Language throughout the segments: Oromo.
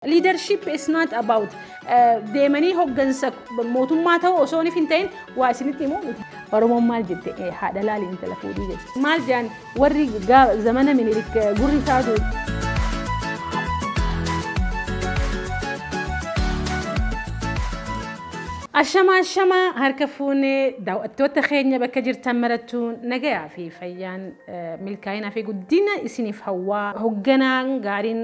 Leadership is not about deemanii hoggansa mootummaa ta'uu osoo hin ta'in waa isinitti himu miti. Oromoon maal jette haadha laali intala fuudhii jechuudha. Maal jaan warri zamana minilik gurri taatu. Ashama harka fuunee daawwattoota keenya bakka jirtan marattuun nagayaa fi fayyaan milkaa'inaa fi guddina isiniif hawwaa hogganaan gaariin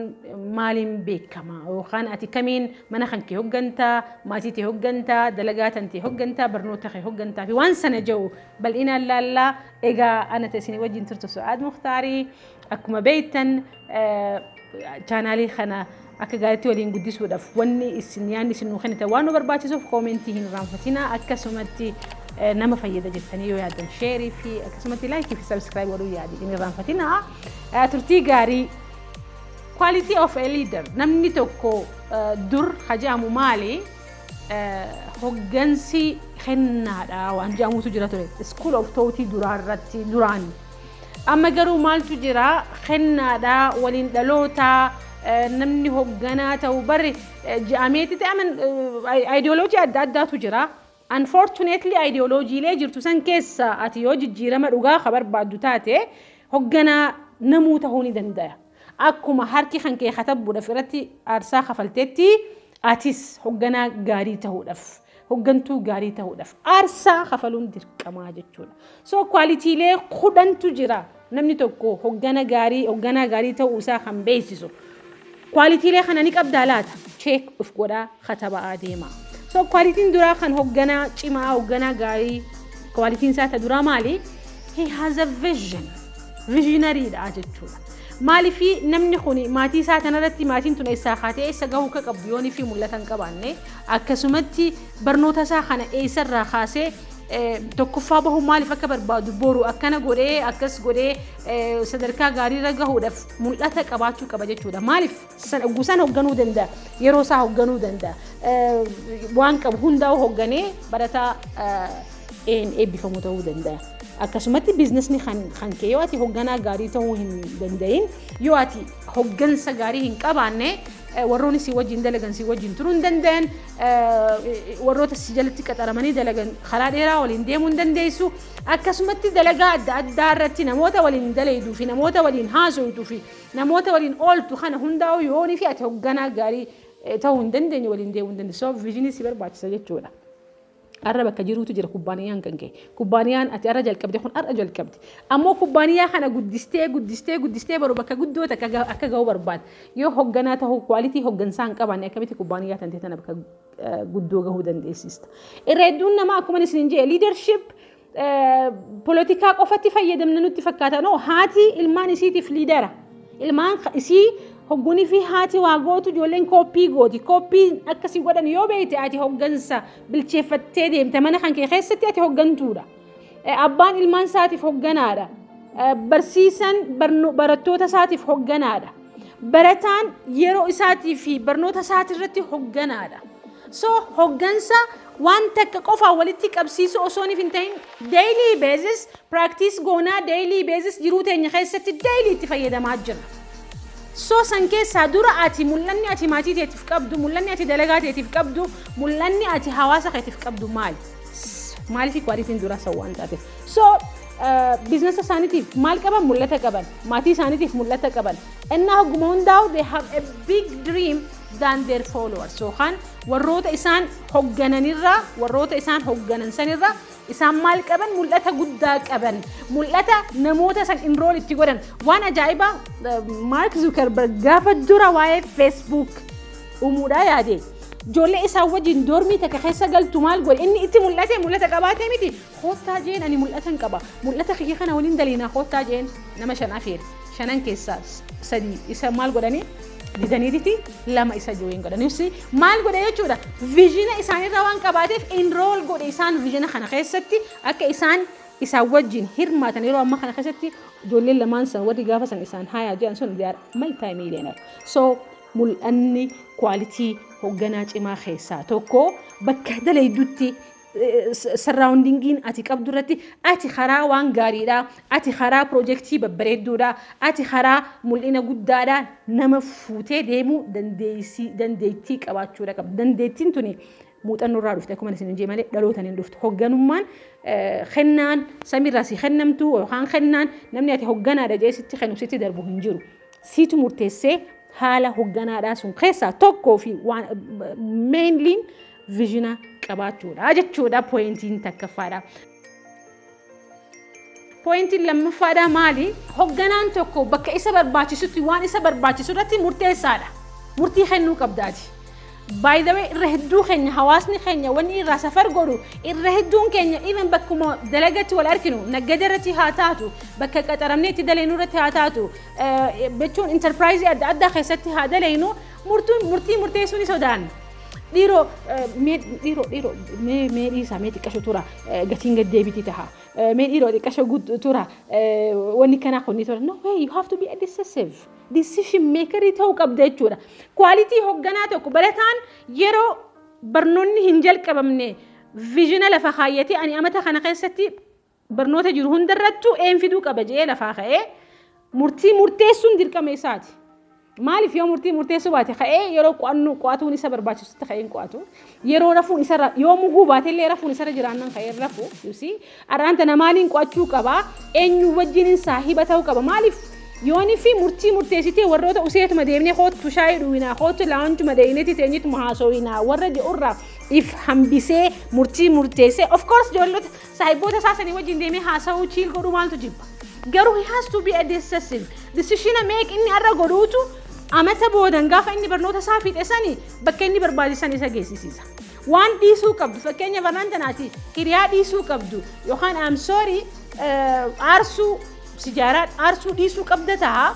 maaliin beekama yookaan ati kamiin mana kan kee hoggantaa maatii kee hoggantaa dalagaa tan kee hoggantaa barnoota kee hoggantaa fi waan sana jiru bal'inaan laallaa egaa ana isinii wajjin turtu Su'aad Muhtaarii akkuma beektan chaanaalii kana akka gaariitti waliin guddisuudhaaf wanni isin yaadni isin nu kennite waan nu barbaachisuuf koomentii hin raanfatina akkasumatti nama fayyada jettanii yoo yaadan sheerii fi akkasumatti laayikii fi sabskiraayib godhuu yaadi hin raanfatina. Turtii gaarii quality of a leader namni tokko dur hajaamu maali hoggansi kennaadha waan jaamutu jira ture school of thought duraarratti duraan amma garuu maaltu jira kennaadha waliin dhaloota namni hogganaa ta'u barri jaameetti ta'aman ideology adda addaatu jira. Unfortunately ideology lee jirtu san keessa ati yoo jijjiirama dhugaa barbaaddu taate hogganaa namuu ta'uu ni danda'a. Akkuma harki kan kee katabbuudhaaf irratti aarsaa kafalteetti atis hogganaa gaarii ta'uudhaaf hoggantuu gaarii ta'uudhaaf aarsaa kafaluun dirqamaa jechuudha. So quality lee kudhantu jira namni tokko hogganaa gaarii ta'uu isaa kan beeksisu. Quality lee kana ni qabdaa laata check of godhaa katabaa deema. So quality duraa kan hogganaa cimaa hogganaa gaarii quality isaa ta duraa maali? He has a visionary dha jechuudha. Maalifi namni kuni maatii isaa tanarratti maatiin tun eessaa kaatee eessa gahuu ka qabdu yoonii fi mul'atan qabaanne akkasumatti barnoota isaa kana eessarraa kaasee tokkoffaa bahuu maaliif akka barbaadu boru akkana godhee akkas godhee sadarkaa gaarii irra gahuudhaaf mul'ata qabaachuu qaba jechuudha. Maaliif gusan hogganuu danda'a yeroo isaa hogganuu danda'a waan qabu hundaa'u hogganee barataa eebbifamu ta'uu danda'a. Akkasumatti biizinasni kan kee yoo ati hogganaa gaarii ta'uu hin danda'in yoo ati hoggansa gaarii hin qabaanne warroonni si wajjin dalagan si wajjin turuu hin danda'an warroota si jalatti qaxaramanii dalagan karaa dheeraa waliin deemuu hin dandeessu. Akkasumatti dalagaa adda addaa irratti namoota waliin dalayduu fi namoota waliin haasawuu fi namoota waliin ooltu kana hundaa'u yoonii fi ati hogganaa gaarii ta'uu hin dandeenye waliin deemuu hin dandeessu. Viijinii si barbaachisa jechuudha. Arra bakka jiruutu jira kubbaaniyaan kan kee. Kubbaaniyaan ati arra jalqabde kun arra jalqabde. Ammoo kubbaaniyaa kana guddistee baru bakka guddoota akka ga'uu barbaada. Yoo hogganaa ta'uu quality hoggansaa hin qabaanne akkamitti kubbaaniyaa tan teetana bakka guddoo gahuu dandeessista. Irra hedduun nama akkuma isin jedhe leadership politikaa qofatti fayyadamna nutti fakkaata. No haati ilmaan isiitiif liidera. Ilmaan isii hogguni fi haati waa gootu ijoolleen kooppii gooti. Kooppii akkasii godhan yoo beekte ati hoggansa bilcheeffattee deemte mana kan kee keessatti ati hoggantuudha. Abbaan ilmaan isaatiif hogganaadha. Barsiisan barattoota isaatiif hogganaadha. Barataan yeroo isaatii fi barnoota isaatirratti hogganaadha. So hoggansa waan takka qofaa walitti qabsiisu osoo hin ta'in daily basis practice goonaa daily basis jiruu teenya keessatti daily itti fayyadamaa jirra. So san keessaa dura ati mul'anni ati maatii teetiif qabdu mul'anni ati dalagaa teetiif qabdu mul'anni ati hawaasa keetiif qabdu maali? Maaliif quality'n dura sawwaan taate? So business isaaniitiif maal qaban mul'ata qaban maatii isaaniitiif mul'ata qaban innaa hogguma hundaa'u they have a big dream than their followers. So kan warroota isaan hoggananirraa warroota isaan hogganan sanirraa isaan maal qaban mul'ata guddaa qaban mul'ata namoota san enroll itti godhan waan ajaa'iba. Mark Zuckerberg gaafa dura waa'ee Facebook uumuudhaa yaade ijoollee isaa wajjin doormii takka keessa galtu maal godhe inni itti mul'ata qabaatee miti koottaa jeen ani mul'atan qaba mul'ata kiyya kana waliin daliinaa koottaa jeen nama shan afeer shanan keessaa sadii isa maal godhanii didaniiti lama isa jooyin godhanis maal godhe jechuudha. Viijina isaanirraa waan qabaateef enroll godhe isaan viijina kana keessatti akka isaan wajjin hirmaatan yeroo amma kana keessatti ijoolleen lamaan san warri gaafa san isaan hayaa jedhan sun they are multi-millionaire. So mul'anni quality hogganaa cimaa keessaa tokko bakka dalaydutti surroundingin ati qabdu irratti ati karaa waan gaariidha ati karaa projectii babbareedduudha ati karaa mul'ina guddaadha nama fuutee deemuu dandeettii qabaachuudha qabda dandeettiin tuni muuxannoo irraa dhufte akkuma isin jee malee dhalootaan hin dhuftu hogganummaan kennaan samiirraa si kennamtu yookaan kennaan namni ati hogganaadha jee sitti kennu sitti darbu hin jiru siitu murteessee haala hogganaadhaa sun keessaa tokkoo fi mainly vision qabaachuudha jechuudha pointiin takkaffaadha. Pointiin lammaffaadha maali? Hogganaan tokko bakka isa barbaachisutti waan isa barbaachisutti irratti murteessaadha. Murtii kennuu qabdaati. By the way, irra hedduu keenya hawaasni keenya wanni irraa safar godhu irra hedduun keenya even bakkuma dalagatti wal arkinu nagada irratti haa taatu bakka qaxaramnee itti daleenuu irratti haa taatu jechuun enterprise adda addaa keessatti haa daleenuu murtii murteessuun ni sodaanna. Dhiro mee dhiisaa mee xiqqasho tura gatiin gad deebitii taha mee dhiro xiqqasho tura wanni kanaa kunni tura no way you have to be a decisive decision maker ta'uu qabda jechuudha. Quality hogganaa tokko barataan yeroo barnoonni hin jalqabamne vision lafa kaayyatee ani amata kana keessatti barnoota jiru hundarrattu fiduu qaba jee lafa ka'ee murteessuun dirqama isaati. Maaliif yoo murteessuu baate ka'ee yeroo qo'atuun isa barbaachisutti ka'een qo'atu yeroo rafuun isa yoo muguu baate illee rafuun isa jiraannan ka'ee rafu yusi arraanta namaaliin qo'achuu qaba eenyu wajjin saahiba ta'uu qaba maaliif yooni fi murteessitee warroota useetuma deemnee hootu shaayii dhuwinaa hootu laanchuma deeyneti teenyitu mahaasowinaa warra jedhurraa if hambisee murteessee of course joollota saahiboota saasanii wajjin deemee haasa'uu chiil godhuu maaltu jibba garuu he has to be a decisive decision make inni arra godhuutu amata boodan gaafa inni barnoota isaa fiixesanii bakka inni barbaachisan isa geessisiisa. Waan dhiisuu qabdu fakkeenya barnaan tanaati hiriyaa dhiisuu qabdu yookaan I'm sorry aarsuu sijaaraa aarsuu dhiisuu qabda ta'a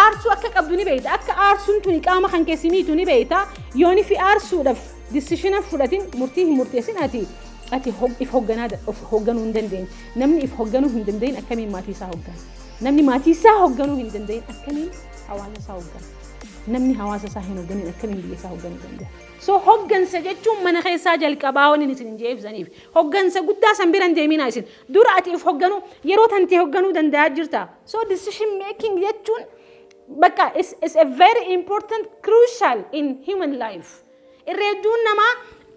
aarsuu akka qabdu ni beekta akka aarsuun tuni qaama kan keessimiitu ni beekta yooni fi aarsuudhaaf decision fudhatin murtii hin murteessin ati if hoogganuu hin dandeenye namni if hoogganuu hin dandeenye akkamiin maatii isaa hooggana namni maatii isaa hoogganuu hin dandeenye akkamiin hawaasa isaa hooggana namni hawaasa isaa hin hoogganin akkamiin biyya isaa hoogganuu danda'a. So hooggansa jechuun mana keessaa jalqabaa waliin isin hin jeefsaniif hooggansa guddaa san biran deeminaa isin dura ati if hoogganuu yeroo tantee hoogganuu danda'a jirta. So decision making jechuun bakka is a very important crucial in human life. Irreedduun namaa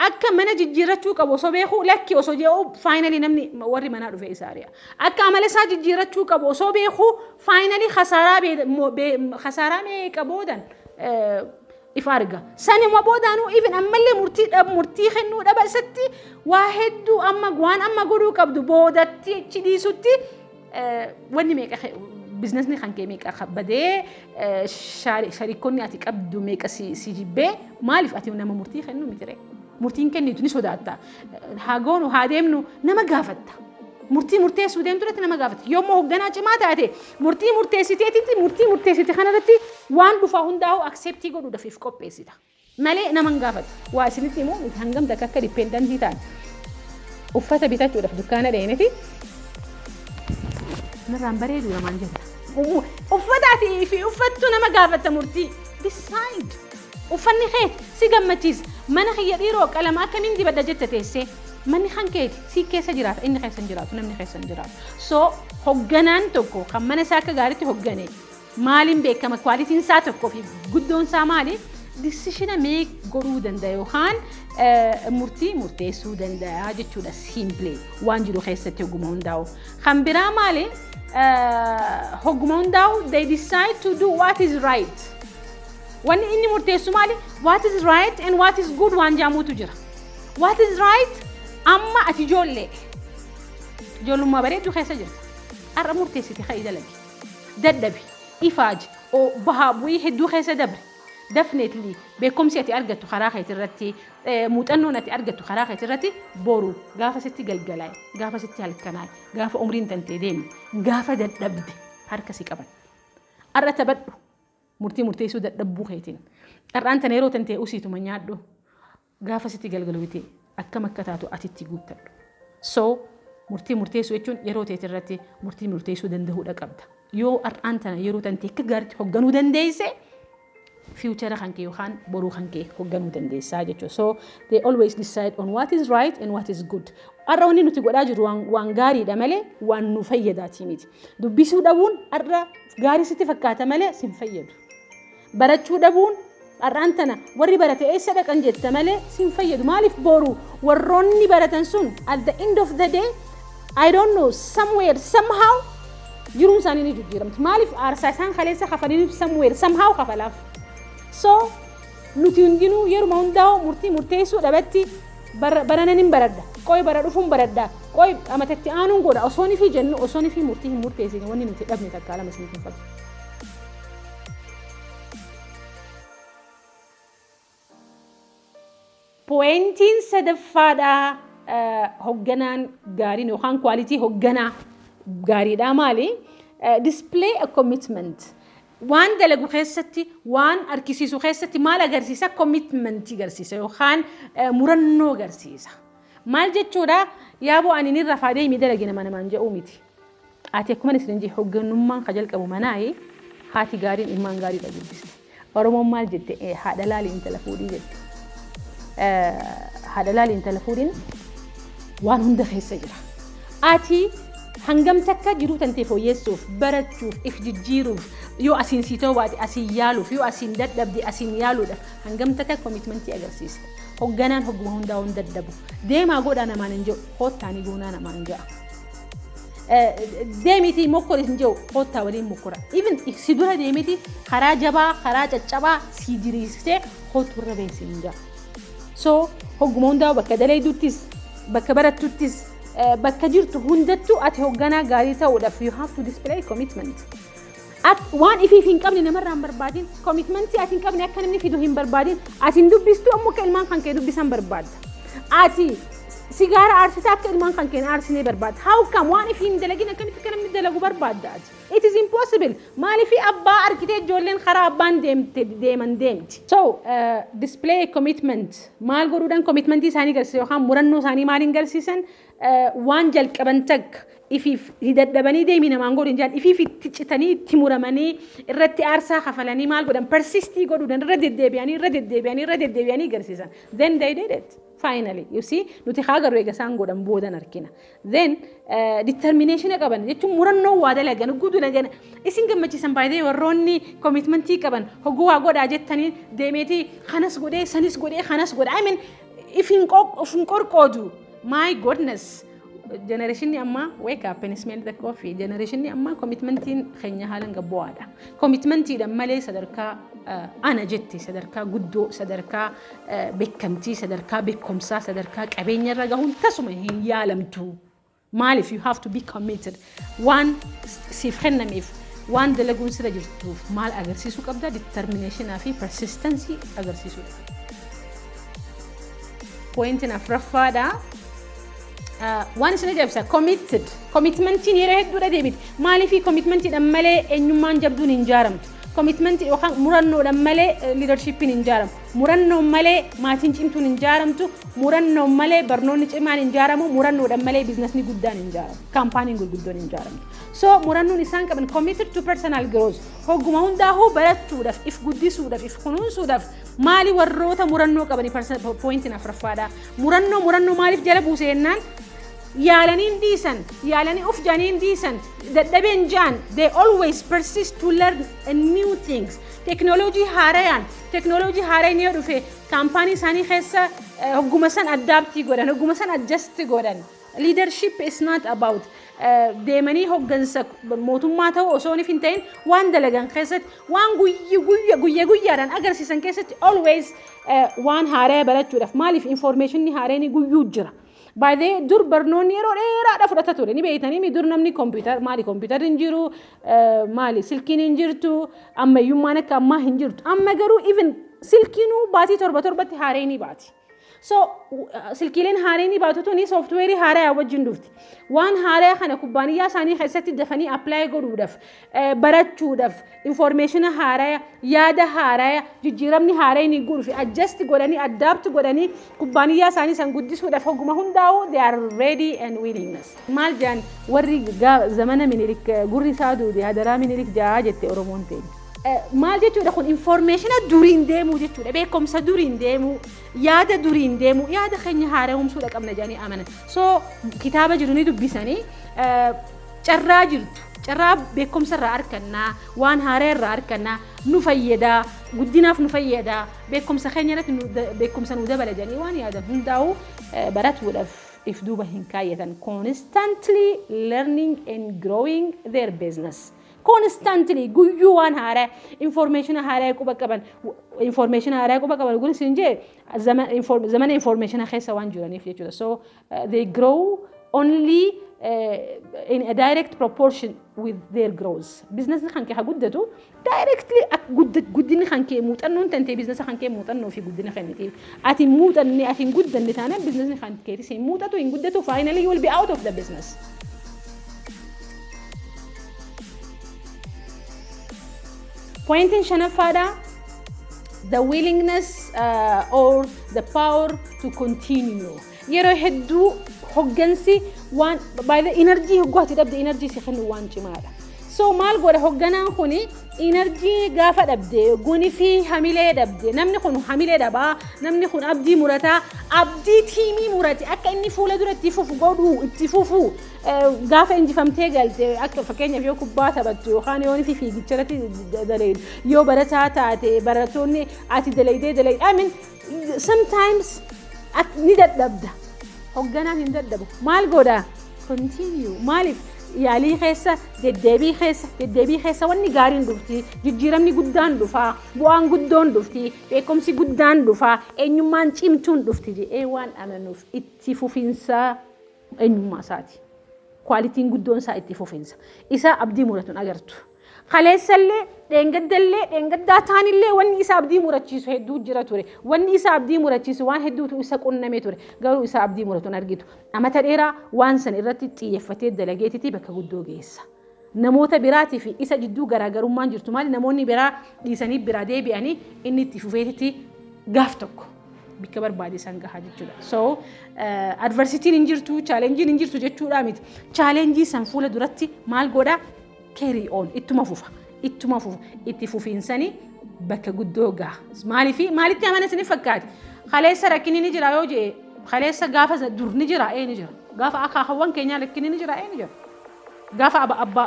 akka mana jijjiirrachuu qabu osoo beekuu lakki osoo jee'u finally namni warri manaa dhufe isaariya akka amala isaa jijjiirrachuu qabu osoo beekuu finally khasaaraa meeqa boodan if arga sanuma boodaanuu even ammallee murtii kennuu dhaba isatti waa hedduu waan amma godhuu qabdu boodatti dhiisutti wanni meeqa businessni kan kee meeqa badee sharikonni ati qabdu meeqa si jibbee maaliif ati nama murtii kennuu mitire murtiin kennitu ni sodaata haagoonu haa deemnu nama gaafatta murteessuu deemtu irratti nama gaafatta yommuu hoogganaa cimaa taate murteessite kanarratti waan dhufaa hundaa'u acceptii godhuudhaaf if qopheessita malee nama hin gaafatu waa isinitti immoo hangam takka akka dipendentii ta'an uffata bitachuudhaaf dukkaana dheeneti narraan bareedu namaan jedha uffataatii fi uffattu nama gaafatta murtii decide uffanni kee si gammachiisa mana kiyya dhiiroo qalama akkamiin dibadda jetta teessee manni kan keeti si keessa jiraata inni keessa jiraatu namni keessa jiraatu so hoogganaan tokko kan mana isaa akka gaariitti hooggane maaliin beekama kwaalitiin isaa tokkoo fi guddoon isaa maali decision make godhuu danda'a yookaan murteessuu danda'a jechuudha simply waan jiru keessatti hogguma hundaa'u kan biraa maali hogguma hundaa'u they decide to do what is right. When inni murteessu maali what is right and what is good waan jaamuutu jira what is right amma ati ijoollummaa bareedduu keessa jirta har'a murteessite ka'ii dalagi dadhabi ifaaji bahaa bu'ii hedduu keessa dabre definitely beekumsi ati argattu karaa keetii irratti muuxannoon ati argattu karaa keetii irratti boru gaafa sitti galgalaa'e gaafa sitti halkanaa'e gaafa umriin tantee deemu gaafa dadhabde harka si qaban har'a taphadhu murteessuu dadhabbuu keetiin har'aan tana yeroo tantee usiituma nyaadhu gaafa sitti galgaloote akkam akka taatu atitti guuttadhu so murteessuu jechuun yeroo teetii irratti murteessuu danda'uudha qabda yoo har'aan tana yeroo tantee akka gaariitti hoogganuu dandeesse future khanke yookaan boruu khanke hogganuu dandeessaa jechuudha. So they always decide on what is right and what is good. Arra wanni nuti godhaa jirru waan gaariidha malee waan nu fayyadaati miti. Dubbisuu dhabuun arra gaarii sitti fakkaata malee sin fayyadu. Barachuu dhabuun arraan tana warri barate eessa dhaqan jette malee sin fayyadu. Maaliif boru warroonni baratan sun at the end of the day I don't know somewhere somehow jiruun isaanii ni jijjiiramti. Maaliif aarsaa isaan kaleessa kafalanii somewhere somehow kafalaaf. So nuti hundinuu yeruma hundaa'u murteessuu dhabatti baranan hin baradda. Qoy bara dhufuun baradda. Qoy amatatti aanuun godha. Osoonii fi jennu osoonii fi murtii hin murteessine wanni nuti dhabne takka lama isin hin fakkaatu. Pointiin sadaffaadha hogganaan gaariin yookaan quality hogganaa gaariidha maali? Display a commitment. Waan dalagu keessatti waan argisiisu keessatti maal agarsiisa? Commitment agarsiisa yookaan murannoo agarsiisa. Maal jechuudha? Yaaboo ani ni rafaadee mi dalagina mana man jedhu miti. Ati akkuma isin jee hogganummaan ka jalqabu manaayi haati gaariin ilmaan gaarii dhaguddiste. Oromoon maal jette? Haadha laaliin intala fuudhii jette. Haadha laaliin intala fuudhiin waan hunda keessa jira. Ati hangam takka jiruu tantee fooyyessuuf barachuuf if jijjiiruuf yoo asiin siitoo baate asiin yaaluuf yoo asiin dadhabde asiin yaaluudhaaf hangam takka commitmentii agarsiista. Hogganaan hogguma hundaa hun dadhabu. Deemaa godhaa namaan hin jiru hoottaanii goonaa namaan hin jira. Deemiti mokkoris hin jiru hoottaa waliin mokkora. Even si dura deemiti karaa jabaa karaa caccabaa si diriirsee hootturra beeksee hin jira. So hogguma hundaa bakka daleeduttis bakka barattuttis bakka jirtu hundattuu ati hogganaa gaarii ta'uudhaaf you have to display commitment. Waan ifiif hin qabne namarraa hin barbaadin commitmentii ati hin qabne akka namni fidu hin barbaadin ati hin dubbistu ammoo akka ilmaan kan kee dubbisan barbaadda. Ati sigaara aarsita akka ilmaan kan kee aarsinee barbaadda. How come waan ifiif hin dalagin akkamitti akka namni dalagu barbaadda ati? It is impossible. Maaliif abbaa argitee ijoolleen karaa abbaan deeman deemti. So display commitment maal godhuudhaan commitmentii isaanii agarsiisa yookaan murannoo isaanii maaliin agarsiisan waan jalqaban takka ifiif hidadhabanii deemii namaan godhin jaan ifiif itti citanii itti muramanii irratti aarsaa kafalanii maal godhan persistii godhuudhaan irra deddeebi'anii agarsiisan. Then they did it. Finally, you see, nuti haagaruu eega isaan godhan boodan arkina. Then determination qaban jechuun murannoo waa dalagan gudduna gana isin gammachiisan baay'ee warroonni commitmentii qaban hogguu waa godhaa jettanii deemeetii kanas godhee sanis godhee kanas godhaa. I mean if in qorqoodu my goodness. Generation amma wake up and smell the coffee. Generation amma commitmentiin keenya haalan gabbu'aadha. Commitmentii malee sadarkaa ana jetti sadarkaa guddoo sadarkaa beekamtii sadarkaa beekumsaa sadarkaa qabeenya irra gahuun tasuma hin yaalamtu. Maaliif you have to be committed. Waan siif kennameef waan dalaguun sira jirtuuf maal agarsiisuu qabda? Determination fi persistency agarsiisuudha. Pointiin afuraffaadha. Waan isin ajaa'ibsa committed. Commitmentiin yeroo hedduudha deebiti. Maaliif commitmentiidhaan malee eenyummaan jabduun hin ijaaramtu. Commitmentii yookaan murannoodhaan malee leadershipiin hin ijaaramu. Murannoon malee maatiin cimtuun hin ijaaramtu. Murannoon malee barnoonni cimaan hin ijaaramu. Murannoodhaan malee biizinasni guddaan hin ijaaramu. Kaampaaniin gurguddoon hin ijaaramtu. So murannoon isaan qaban committed to personal growth. Hogguma hundaa'uu barachuudhaaf if guddisuudhaaf if kunuunsuudhaaf maali warroota murannoo qabanii pointiin afuraffaadha. Murannoo maaliif jala buuse jennaan yaalaniin diisan yaalanii uf jaaniin diisan dadhabeen jaan they always persist to learn new things. Technology haaraan yoo dhufe kaampaanii isaanii keessa hogguma san addaaptii godhan hogguma san adjust godhan. Leadership is not about deemanii hoggansa mootummaa ta'uu osoo hin ta'in waan dalagan keessatti waan guyyaadhaan agarsiisan keessatti always waan haaraa barachuudhaaf maaliif informationni haaraan guyyuu jira. By the dur barnoonni yeroo dheeraadha fudhata ture ni beeytanii dur namni computer hin jiru maali silkiin hin jirtu ammayyummaan akka ammaa hin jirtu amma garuu even silkiinuu baatii torbatti haaraan baati. So silkiileen haaraan baatu tuni software haaraa wajjin dhufti. Waan haaraa kana kubbaaniyyaa isaanii keessatti dafanii apply godhuudhaaf barachuudhaaf information haaraa yaada haaraa jijjiiramni haaraa ni guurufi adjust godhanii adapt godhanii kubbaaniyyaa isaanii san guddisuudhaaf hogguma hundaa'u they are ready and willingness. Maal jaan warri zamana minilik gurri isaa duude hadaraa minilik jaa jette Oromoon ta'e. maal jechuudha kun information duriin deemuu jechuudha beekumsa duriin deemuu yaada duriin deemuu yaada keenya haaromsuudha qabna jedhanii amanan so kitaaba jiru ni dubbisanii carraa jirtu carraa beekumsa irraa argannaa waan haaraa irraa argannaa nu fayyada guddinaaf nu fayyada beekumsa keenya irratti beekumsa nu dabala jedhanii waan yaadan hundaa'u baratuudhaaf if duuba hin kaayyatan constantly learning and growing their business constantly guyyuu waan haaraa information haaraa quba qaban gulis inje zaman information keessa waan jiraniif jechuudha so they grow only in a direct proportion with their growth business khanke ha guddatu directly guddini khanke muuxannoon tante business khanke muuxannoo fi guddina khaniti ati muuxanni ati guddanni taana business khanke ti muuxatu in guddatu finally you will be out of the business point in shanafada the willingness or the power to continue yero heddu hoggansi waan by the energy hoggaati dabde energy si khanu waan cimaadha so maal goda hogganaan kuni energy gaafa dabde guni fi hamilee dabde namni kun hamilee daba namni kun abdii murata abdii tiimii murati akka inni fuula duratti fufu godhu itti fufu gaafa injifamtee galte akka fakkeenyaaf yoo kubbaa taphattu yookaan yoo fi fiigichatti dalee yoo barataa taate baratoonni ati dalee I mean sometimes ni dadhabda hogganaan hin dadhabu maal goda continue maalif yaalii keessa deddeebii keessa wanni gaariin dhufti jijjiiramni guddaan dhufa bu'aan guddoon dhufti beekumsi guddaan dhufa eenyummaan cimtuun dhufti jedhee waan amanuuf itti fufinsa eenyummaa isaati qualitiin guddoon isaa itti fufinsa isa abdii muratuun agartu khaleessallee dheengaddaa taanillee wanni isa abdii murachiisu hedduu jira ture wanni isa abdii murachiisu waan hedduutu isa qunname ture garuu isa abdii muratuun argitu amata dheeraa waan san irratti xiyyeeffatee dalageetiti bakka guddoo geessa namoota biraatii fi isa jidduu garaagarummaan jirtu maali namoonni biraa dhiisanii biraa deebi'anii inni itti fufeetiti gaaf tokko bikka barbaade san gahaa jechuudha so adversitiin hin jirtu chaalenjiin hin jirtu jechuudha miti chaalenjii san fuula duratti maal godha carry on ittuma fufa itti fufiinsani bakka guddoo gaa maalitti amanasini fakkaati khaleessa rakkinni ni jira yoo jee khaleessa gaafa dur ni jira ni jira gaafa akaahawwan keenya rakkinni ni jira ni jira gaafa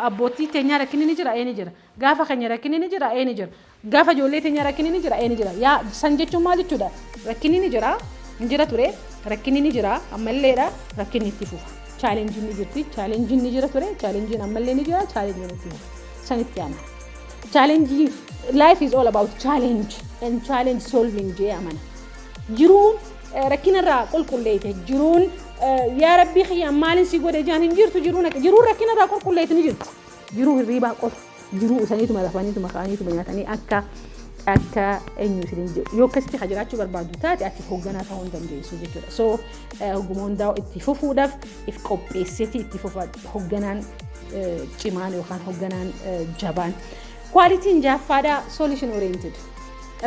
abbootii teenya rakkinni ni jira ni jira gaafa keenya rakkinni ni jira ni jira gaafa ijoollee teenya rakkinni ni jira ni jira yaa san jechuun maal jechuudha rakkinni ni jira ture rakkinni ni jira ammalleedha rakkinni itti fufa challenge ni jirti challenge ni jira ture challenge ammallee ni jira challenge ni jira sanitti amana challenge life is all about challenge and challenge solving je amana jiruun rakkina irraa qulqulleeyte jiruun yaa rabbii khiyya maalin si gode jaan hin jirtu jiruun rakkina irraa qulqulleeyte ni jirti jiruu hirriibaa qofa jiruu isaniituma lafaniituma kaaniituma nyaatanii akka eenyu sidin yoo kasti hajiraachuu barbaadu taate ati hoogganaa ta'uu dandeessu jechuudha so hoggumon daaw itti fufuudhaaf if qopheessiti itti fufa hoogganaan cimaan yookaan hoogganaan jabaan qualitiin jaffaadha solution oriented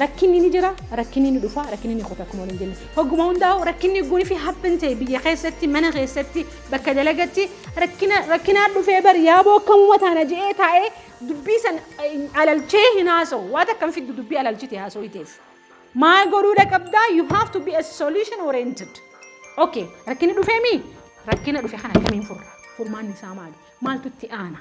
rakkinni ni jira rakkinni ni dhufa rakkinni ni khota kuma waliin jenne hoggumon daaw rakkinni guni fi happente biyya keessatti mana keessatti bakka dalagatti rakkina dhufee bar yaaboo akkamuma taana je'ee taa'ee dubbii san alalchee hinaaso waan akkam fiddu dubbii alalchite haasoo iteef maal godhuudha qabdaa you have to be a solution oriented okay rakkinni dhufee mi rakkina dhufe kana kamiin furmaan isaa maaltu itti aana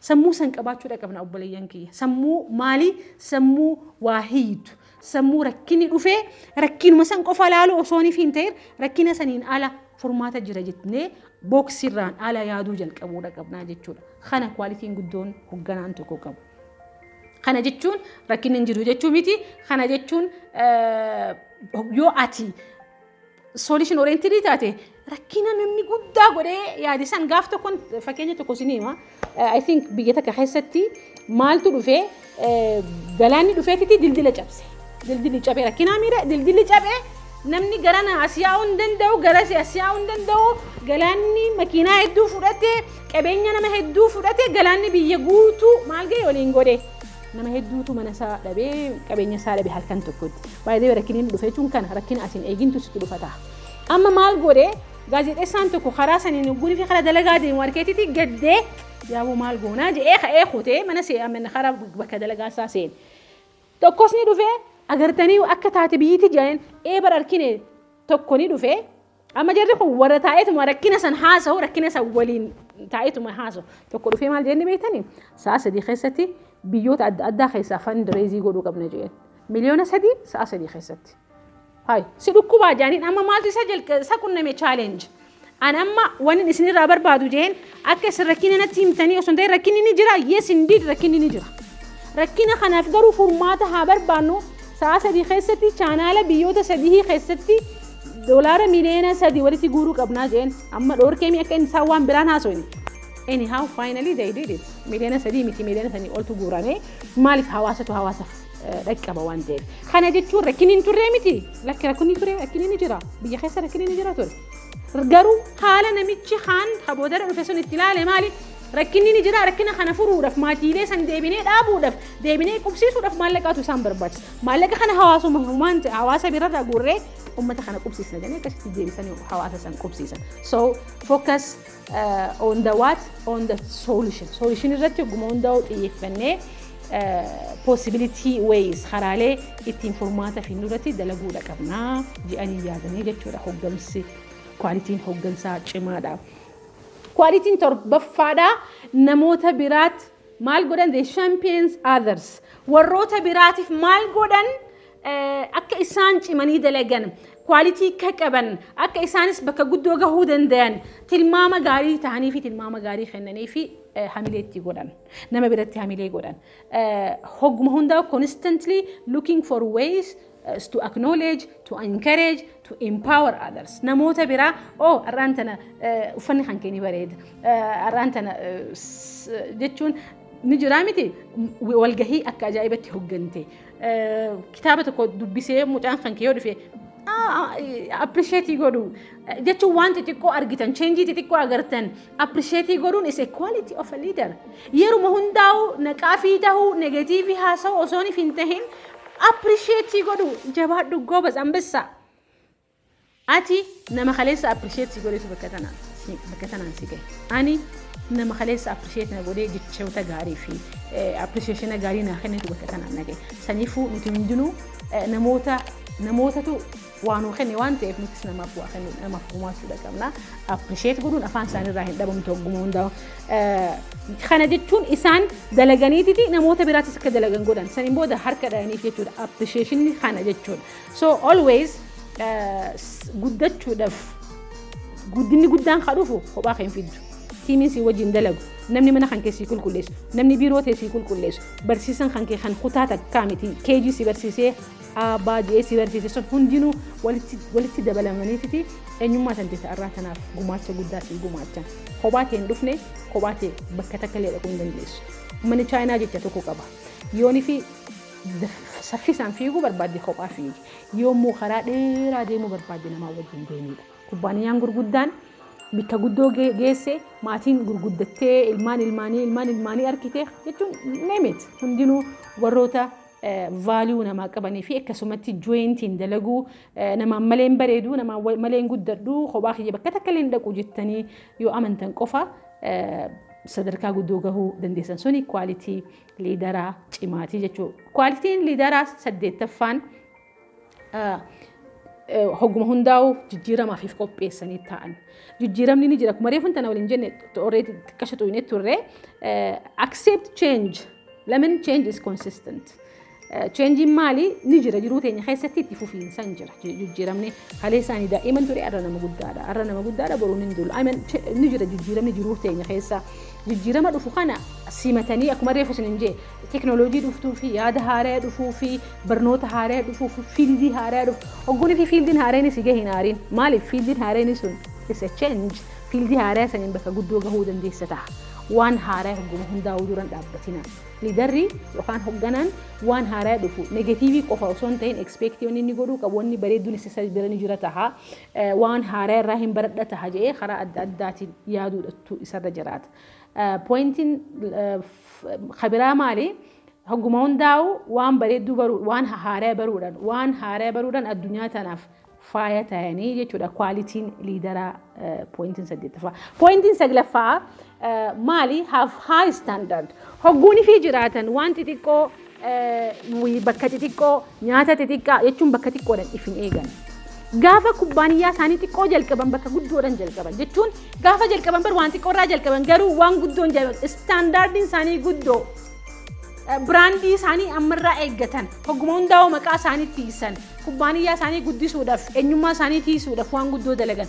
sammuu san qabaachuudha qabna obboleeyyan kiyya sammuu maali sammuu waahiidu sammuu rakkinni dhufee rakkinuma san qofa laalu osoo ni fiin ta'e rakkina saniin ala furmaata jira jettee boksirraan ala yaaduu jalqabuudha qabnaa jechuudha kana qualitiin guddoon hoogganaan tokko qabu kana jechuun rakkinni hin jiru jechuu miti kana jechuun yoo ati solution oriented taate rakkina namni guddaa godhee yaadisan gaaf tokkoon fakkeenya tokko sinima I think biyya takka keessatti maaltu dhufee galaanni dhufeetiti dildila cabse rakkinaa miira dildilli cabee namni garana asiyaa'uu hin danda'u garasi asiyaa'uu hin danda'u galaanni makiinaa hedduu fudhate qabeenya nama hedduu fudhate galaanni biyya guutuu maal ga'e waliin godhe nama hedduutu mana isaa dhabee qabeenya isaa dhabee halkan tokkotti baay'ee rakkinni dhufee tun kana rakkina asiin eegintu sitti dhufata amma maal godhe gaazexeessaan tokko karaa saniin guni fi karaa dalagaa deemu markeetitti gaddee yaaboo maal goonaa jedhee kutee mana se'ameen karaa bakka dalagaa isaa seene. Tokkos ni dhufee agartanii akka taate biyyiti jedheen bara arkine tokko ni dhufee amma jarri kun warra taa'eetuma rakkina san haasa'u rakkina san waliin taa'eetuma haasa'u tokko dhufee maal jennee beektanii sa'a 3 keessatti biyyoota adda addaa keessaa fundraising godhuu qabna jedheen miliyoona 3 sa'a 3 keessatti. Hai si dhukkubaa jaaniin amma maaltu isa qunname challenge. An amma waan isinirraa barbaadu jeen akka isin rakkina natti himtanii osoo ta'e rakkinni ni jira yes indeed rakkinni ni jira. Rakkina kanaaf garuu furmaata haa barbaannu sa'a 3 keessatti chaanaala biyyoota 3 keessatti doolaara miliyoona 3 walitti guuruu qabnaa jeen amma dhoorkeemii akka inni isaan waan biraan haasofne. Anyhow finally they did it. Miliyoona 3 miti miliyoona 3 oltu guurame maaliif hawaasaaf dhaqqaba waan ta'eef. Kana jechuun rakkinni hin turre miti lakki rakkinni ture rakkinni ni jira biyya keessa rakkinni ni jira ture. Garuu haala namichi kaan haboodara dhufe sun itti ilaale maali rakkinni ni jira rakkina kana furuudhaaf maatiilee san deebinee dhaabuudhaaf deebinee qubsiisuudhaaf maallaqaatu isaan barbaachisa. Maallaqa kana hawaasuma humaan hawaasa birarraa guurree ummata kana qubsiisna jennee akkasitti deebisanii hawaasa san qubsiisan. So focus on the what on the solution. Solution irratti oguma hundaa'u xiyyeeffannee possibility ways karaalee ittiin furmaata fiduudhaatti dalaguudha qabnaa jedhanii yaadanii jechuudha hoggansi. Qualitiin hoggansaa cimaadha. Qualitiin torbaffaadha namoota biraat maal godhan they champions others. Warroota biraatiif maal godhan akka isaan cimanii dalagan qualitii akka qaban akka isaanis bakka guddoo gahuu danda'an tilmaama gaarii ta'anii fi tilmaama gaarii kennanii fi hamilee itti godhan nama biratti hamilee godhan hogguma hundaa constantly looking for ways to acknowledge, to encourage, to empower others. Namoota biraa arraantana uffanni kan keenii bareeda. Arraantana jechuun ni jira miti walgahii akka ajaa'ibatti hoggante. Kitaaba tokko dubbisee mucaan kan kee yoo dhufe appreciate godhu jechuun waan xixiqqoo argitan change xixiqqoo agartan appreciate godhuun is a quality of a leader. Yeruma hundaa'u naqaafii ta'uu negatiivii haasa'u osoo hin tahin appreciate godhu jabaadhu goobas ambessa ati nama khaleessa appreciate godhu bakka tanaan si gahe ani nama khaleessa appreciate na godhe jechoota gaarii fi appreciation gaarii na kennitu bakka tanaan nage saniifuu nuti hundinuu namootatu waanuu kenne waan ta'eef nutis namaaf waa kennu namaaf gumaachuu qabna appreciate godhuun afaan isaaniirraa hin dhabamtu hogguma hundaa'u kana jechuun isaan dalaganiiti namoota biraatis akka dalagan godhan saniin booda harka dhahaniif jechuudha appreciation kana jechuudha so always guddachuudhaaf guddinni guddaan kadhufu kophaa kan fiddu tiimiin si wajjin dalagu namni mana kan keessii qulqulleessu namni biiroo teessii qulqulleessu barsiisan kan kee kan kutaa takkaa miti keejii si barsiisee baadiyee si barsiisee sun hundinuu walitti dabalamaniiti eenyummaa tan ta'e irraa kanaaf gumaacha guddaa si gumaachan kophaa ta'e hin dhufne kophaa ta'e bakka takka illee dhaquu hin dandeessu. Manni chaayinaa jecha tokko qaba yoonii fi saffisaan fiiguu barbaadde kophaa fiigi yoommoo karaa dheeraa deemuu barbaadde namaa wajjin deemudha. Kubbaaniyaan gurguddaan bikka guddoo geesse maatiin gurguddattee ilmaanii arkitee jechuun neemit hundinuu warroota value namaa qabanii fi akkasumatti jointiin dalaguu namaan maleen bareedu namaan maleen guddadhu kophaa kiyya bakka takka illee dhaquu jettanii yoo amantan qofa sadarkaa guddoo gahuu dandeessan suni quality liidaraa cimaatii jechuudha. Qualitiin liidaraa 8ffaan hogguma hundaa'u jijjiiramaaf qopheessanii ta'an. Jijjiiramni ni jira kuma reefun tana waliin jenne already xiqqashatu inni turre accept change. Lemon change is consistent. Change maali ni jira jiruu teenya keessatti itti fufiinsan jira jijjiiramni halee isaanii daa'iman ture arra nama guddaadha boruun hin dulu ni jira jijjiiramni jiruu teenya keessa jijjiirama dhufu kana simatanii akkuma reefu sin jee teknooloojii dhuftuu fi yaada haaraa dhufuu fi barnoota haaraa dhufuu fi fiildii haaraa dhufu hogguun fi fiildiin haaraan si gahin haariin maaliif fiildiin haaraan sun is a change fiildii haaraa saniin bakka guddoo gahuu dandeessa ta'a. Waan haaraa hogguma hundaa'uu duran dhaabbatina. Liidarri yookaan hogganaan waan haaraa dhufu negatiivii qofa osoo hin ta'in expectiivni inni godhuu qabu wanni bareeduun isa bira ni jira ta'a. Waan haaraa irraa hin baradha ta'a jedhee karaa adda addaatiin yaaduudhattu isarra jiraata. Pointiin kabiraa maali? Hogguma hundaa'u waan bareedduu baruu waan haaraa baruudhaan addunyaa tanaaf faaya ta'anii jechuudha quality'n liidera pointiin 8ffaa. Pointiin 9ffaa maali have high standard. Hogguunii fi jiraatan wanti xiqqoo bakka xixiqqoo nyaata xixiqqaa jechuun bakka xiqqoodhaan ifin eegan. Gaafa kubbaaniyyaa isaanii xiqqoo jalqaban bakka guddoodhaan jalqaban jechuun gaafa jalqaban bar waan xiqqoorraa jalqaban garuu waan guddoon jalqaban standardiin isaanii guddoo brandii isaanii ammarraa eeggatan hogguma hundaa'u maqaa isaanii tiisan kubbaaniyyaa isaanii guddisuudhaaf eenyummaa isaanii tiisuudhaaf waan guddoo dalagan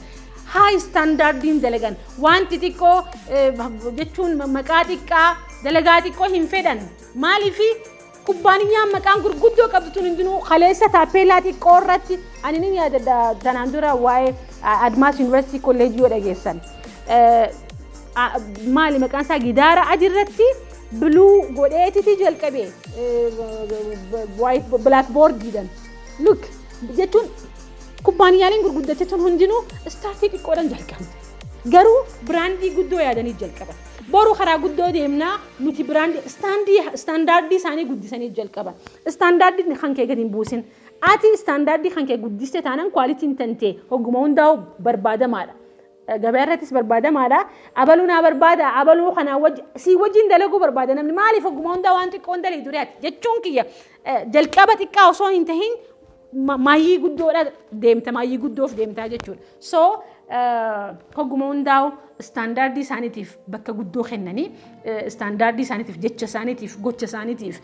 high standardiin dalagan wanti xiqqoo jechuun maqaa xiqqaa dalagaa xiqqoo hin fedhan maaliif kubbaaniyyaan maqaan gurguddoo qabdu hundinuu kaleessa taappellaa xiqqoo irratti ani ni yaadadha tanaan dura waa'ee Admaas University College yoo dhageessan maali maqaan isaa gidaara adirratti blue godheetiti jalqabe white blackboard didan look jechuun kubbaaniyyaaleen gurguddachuun hundinuu startii xiqqoodhaan jalqaban garuu brandii guddoo yaadanii jalqaban boru karaa guddoo deemnaa nuti brandii standardii isaanii guddisanii jalqaban standardii kan kee gadi hin buusin ati standardii kan kee guddiste taanaan quality'n tantee hogguma hundaa'u barbaadamaadha gabaa irrattis barbaadamaadha abaluu naa barbaada abaluu kana si wajjin dalaguu barbaada namni maaliif hogguma hundaa waan xiqqoon dalee duriyaati jechuun kiyya jalqaba xiqqaa osoo hin tahin maayyii guddoodha deemta maayyii guddoof deemtaa jechuudha so hogguma hundaa'u standardii isaaniitiif bakka guddoo kennanii standardii isaaniitiif jecha isaaniitiif gocha isaaniitiif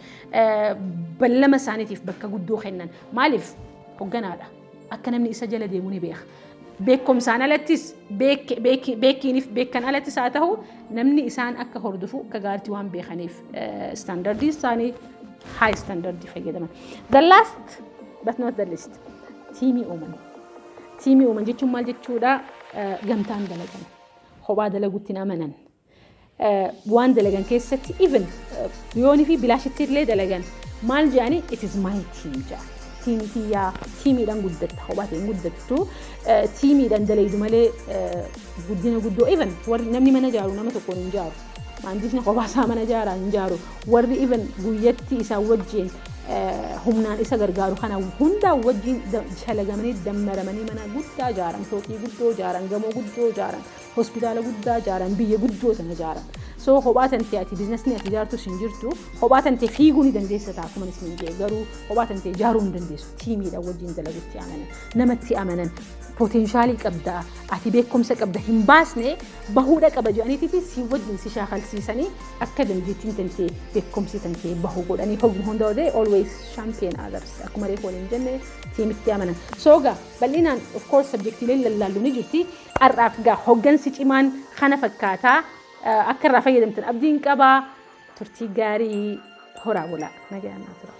ballama isaaniitiif bakka guddoo kennan maaliif hogganaadha akka namni isa jala deemuu ni beeka beekumsaan alattis beekiniif beekan alattis haa ta'u namni isaan akka hordofu akka gaartii waan beekaniif standardii isaanii high standardii fayyadaman. The last but not the least tiimii uuman jechuun maal jechuudha gamtaan dalagan kophaa dalaguutti amanan waan dalagan keessatti even yoonii fi bilaashitti illee dalagan maal jedhani it is my team jedhan tiimiidhaan guddatta kophateen guddattu tiimiidhaan dalaydu malee guddina guddoo even warri namni mana jaaru nama tokkoon hin jaaru maandisni kophaa isaa mana jaaraa hin jaaru warri even guyyatti isaa wajjin humnaan isa gargaaru kana hundaa wajjin shalagamanii dammaramanii mana guddaa jaaran fooqii guddoo jaaran gamoo guddoo jaaran hospitaala guddaa jaaran biyya guddoo sana jaaran so kophaa tantee ati biizinasni ati jaartu hin jirtu kophaa tantee fiiguu ni dandeessa ta'a akkuma isin jedhe garuu kophaa tantee jaaruu hin dandeessu tiimiidhaan wajjin dalagutti amanan namatti amanan poteenshaalii qabda ati beekumsa qabda hin baasne bahuudha qaba jedhaniiti si wajjin si shaakalsiisanii akka dandeettiin tantee beekumsi tantee bahuu godhanii hogguma hundaa always champion others akkuma reefu waliin jenne tiimitti amanan sooga bal'inaan of course subjectiileen lallaallu ni jirti har'aaf gaa hoggansi cimaan kana fakkaataa akka irraa fayyadamtan abdiin qabaa turtii gaarii horaa bulaa nagaan tura.